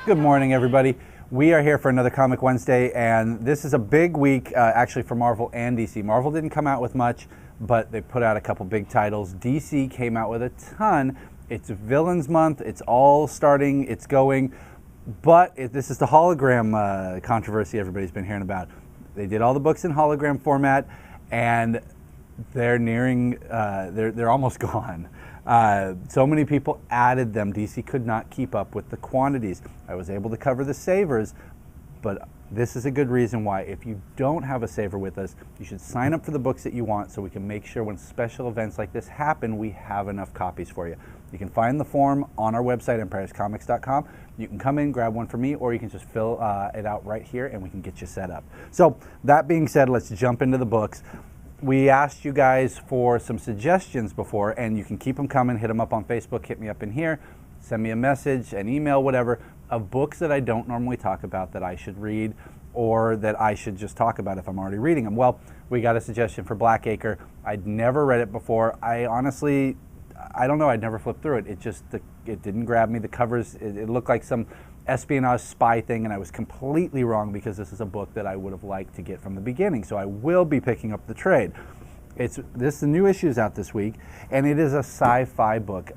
Good morning, everybody. We are here for another Comic Wednesday, and this is a big week actually for Marvel and DC. Marvel didn't come out with much, but they put out a couple big titles. DC came out with a ton. It's Villains Month. It's all starting. It's going. But this is the hologram controversy everybody's been hearing about. They did all the books in hologram format, and they're nearing, they're almost gone. So many people added them. DC could not keep up with the quantities. I was able to cover the savers, but this is a good reason why. If you don't have a saver with us, you should sign up for the books that you want so we can make sure when special events like this happen, we have enough copies for you. You can find the form on our website, empirescomics.com. You can come in, grab one for me, or you can just fill it out right here and we can get you set up. So that being said, let's jump into the books. We asked you guys for some suggestions before, and you can keep them coming. Hit them up on Facebook, hit me up in here, send me a message, an email, whatever, of books that I don't normally talk about that I should read or that I should just talk about if I'm already reading them. Well, we got a suggestion for Blackacre. I'd never read it before. I honestly, I don't know, I'd never flipped through it. It didn't grab me. The covers, it looked like some espionage spy thing, and I was completely wrong because this is a book that I would have liked to get from the beginning. So I will be picking up the trade. The new issue is out this week, and it is a sci-fi book.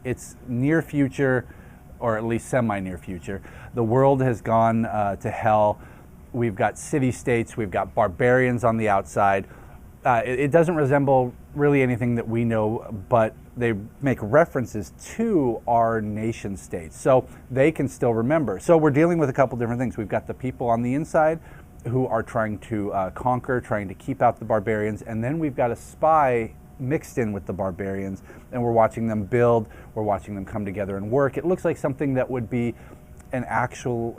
It's near future, or at least semi-near future. The world has gone to hell. We've got city-states, we've got barbarians on the outside. It doesn't resemble really anything that we know, but they make references to our nation states, so they can still remember. So we're dealing with a couple different things. We've got the people on the inside who are trying to conquer, trying to keep out the barbarians, and then we've got a spy mixed in with the barbarians, and we're watching them build, we're watching them come together and work. It looks like something that would be an actual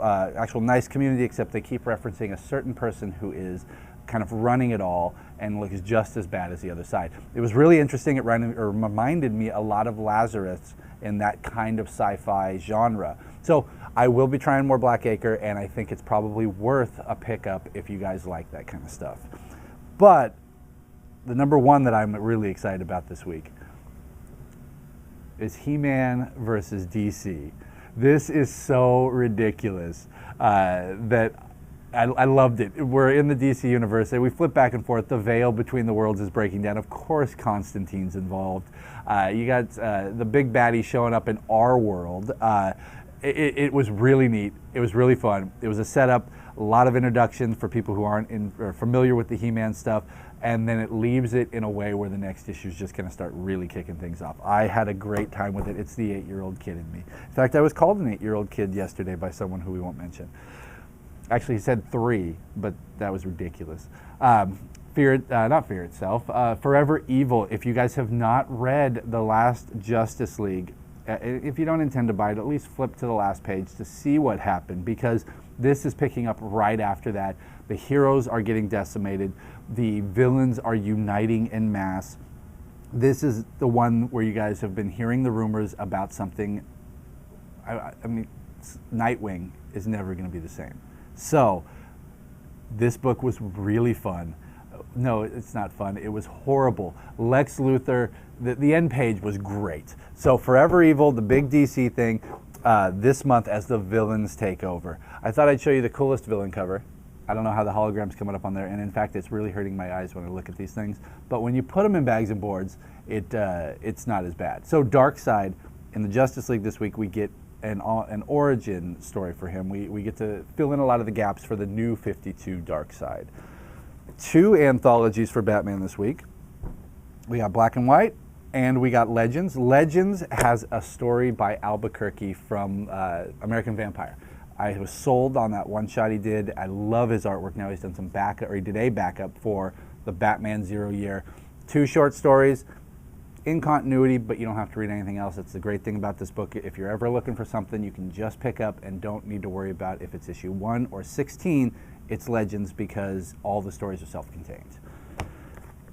nice community, except they keep referencing a certain person who is kind of running it all and looks just as bad as the other side. It was really interesting. It reminded me a lot of Lazarus in that kind of sci-fi genre. So I will be trying more Blackacre, and I think it's probably worth a pickup if you guys like that kind of stuff. But the number one that I'm really excited about this week is He-Man versus DC. This is so ridiculous that I loved it. We're in the DC universe, and we flip back and forth. The veil between the worlds is breaking down. Of course, Constantine's involved. You got the big baddie showing up in our world. It was really neat. It was really fun. It was a setup, a lot of introductions for people who aren't familiar with the He-Man stuff, and then it leaves it in a way where the next issue is just going to start really kicking things off. I had a great time with it. It's the 8-year-old kid in me. In fact, I was called an 8-year-old kid yesterday by someone who we won't mention. Actually, he said 3, but that was ridiculous. Not Fear Itself. Forever Evil. If you guys have not read the last Justice League, if you don't intend to buy it, at least flip to the last page to see what happened, because this is picking up right after that. The heroes are getting decimated. The villains are uniting en masse. This is the one where you guys have been hearing the rumors about something. I mean, Nightwing is never going to be the same. So, this book was really fun. No, it's not fun. It was horrible. Lex Luthor, the end page was great. So, Forever Evil, the big DC thing, this month as the villains take over. I thought I'd show you the coolest villain cover. I don't know how the hologram's coming up on there, and in fact, it's really hurting my eyes when I look at these things. But when you put them in bags and boards, it's not as bad. So, Darkseid, in the Justice League this week, we get an origin story for him. We get to fill in a lot of the gaps for the new 52 Darkseid. 2 anthologies for Batman this week. We got Black and White, and we got Legends. Legends has a story by Albuquerque from American Vampire. I was sold on that one shot he did. I love his artwork. Now he's done some backup, or he did a backup for the Batman 0 Year. 2 short stories in continuity, but you don't have to read anything else. That's the great thing about this book. If you're ever looking for something you can just pick up and don't need to worry about if it's issue 1 or 16, it's Legends, because all the stories are self-contained.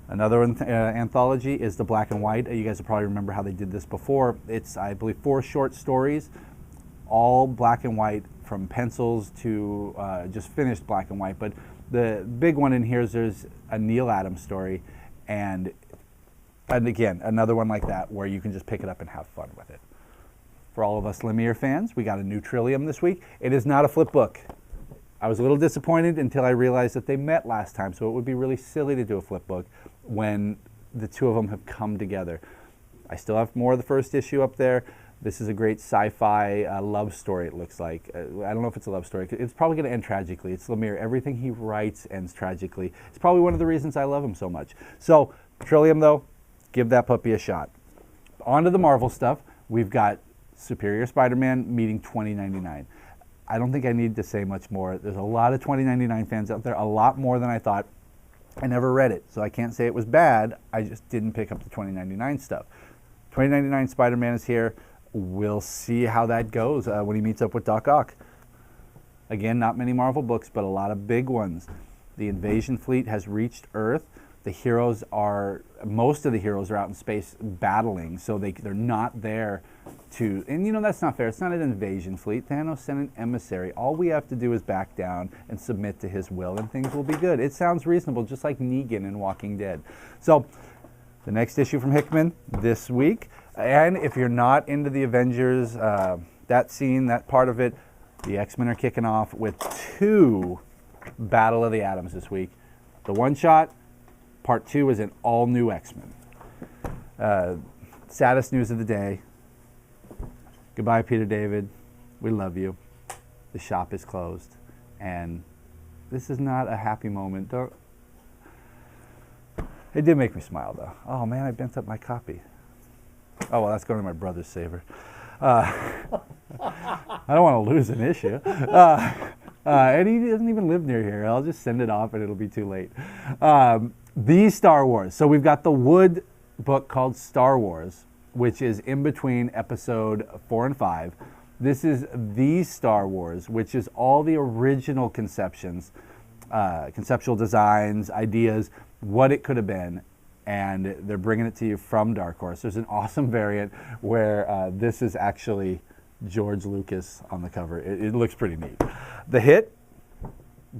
Another anthology is the Black and White. You guys will probably remember how they did this before. It's, I believe, 4 short stories, all black and white, from pencils to just finished black and white. But the big one in here is there's a Neil Adams story, and again, another one like that where you can just pick it up and have fun with it. For all of us Lemire fans, we got a new Trillium this week. It is not a flip book. I was a little disappointed until I realized that they met last time, so it would be really silly to do a flip book when the two of them have come together. I still have more of the first issue up there. This is a great sci-fi love story, it looks like. I don't know if it's a love story. It's probably going to end tragically. It's Lemire. Everything he writes ends tragically. It's probably one of the reasons I love him so much. So, Trillium, though, give that puppy a shot. On to the Marvel stuff. We've got Superior Spider-Man meeting 2099. I don't think I need to say much more. There's a lot of 2099 fans out there, a lot more than I thought. I never read it, so I can't say it was bad. I just didn't pick up the 2099 stuff. 2099 Spider-Man is here. We'll see how that goes when he meets up with Doc Ock. Again, not many Marvel books, but a lot of big ones. The invasion fleet has reached Earth. The heroes most of the heroes are out in space battling, so they're not there to, and you know, that's not fair. It's not an invasion fleet. Thanos sent an emissary. All we have to do is back down and submit to his will, and things will be good. It sounds reasonable, just like Negan in Walking Dead. So, the next issue from Hickman this week, and if you're not into the Avengers, that scene, that part of it, the X-Men are kicking off with 2 Battle of the Atoms this week. The one-shot, Part 2 is an all-new X-Men. Saddest news of the day. Goodbye, Peter David. We love you. The shop is closed. And this is not a happy moment. It did make me smile, though. Oh, man, I bent up my copy. Oh, well, that's going to my brother's saver. I don't want to lose an issue. And he doesn't even live near here. I'll just send it off and it'll be too late. The Star Wars. So we've got the Wood book called Star Wars, which is in between episode 4 and 5. This is The Star Wars, which is all the original conceptions, conceptual designs, ideas, what it could have been, and they're bringing it to you from Dark Horse. There's an awesome variant where this is actually George Lucas on the cover. It looks pretty neat. The Hit,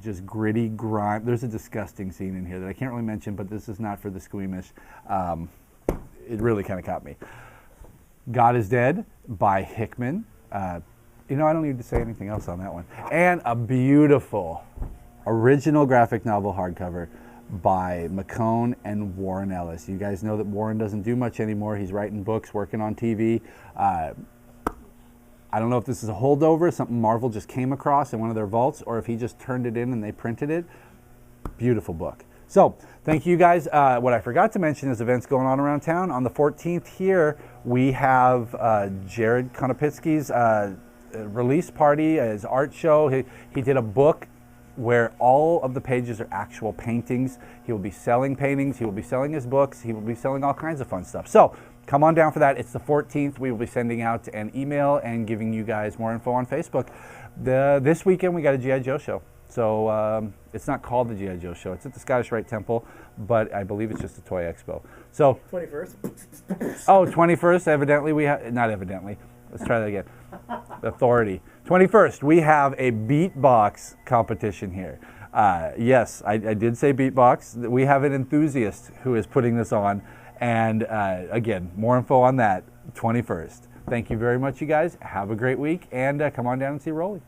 just gritty grime. There's a disgusting scene in here that I can't really mention, but this is not for the squeamish. It really kind of caught me. God is Dead by Hickman. You know, I don't need to say anything else on that one. And a beautiful original graphic novel hardcover by McCone and Warren Ellis. You guys know that Warren doesn't do much anymore. He's writing books, working on TV. I don't know if this is a holdover, something Marvel just came across in one of their vaults, or if he just turned it in and they printed it. Beautiful book. So, thank you guys. What I forgot to mention is events going on around town. On the 14th here, we have Jared Konopitsky's release party, his art show. He did a book where all of the pages are actual paintings. He will be selling paintings, he will be selling his books, he will be selling all kinds of fun stuff. So, come on down for that. It's the 14th. We will be sending out an email and giving you guys more info on Facebook. This weekend we got a G.I. Joe show. So it's not called the G.I. Joe show. It's at the Scottish Rite Temple, but I believe it's just a toy expo. So 21st. Oh, 21st. Evidently we have, not evidently. Let's try that again. Authority. 21st. We have a beatbox competition here. Yes, I did say beatbox. We have an enthusiast who is putting this on. And again, more info on that, 21st. Thank you very much, you guys. Have a great week, and come on down and see Rolly.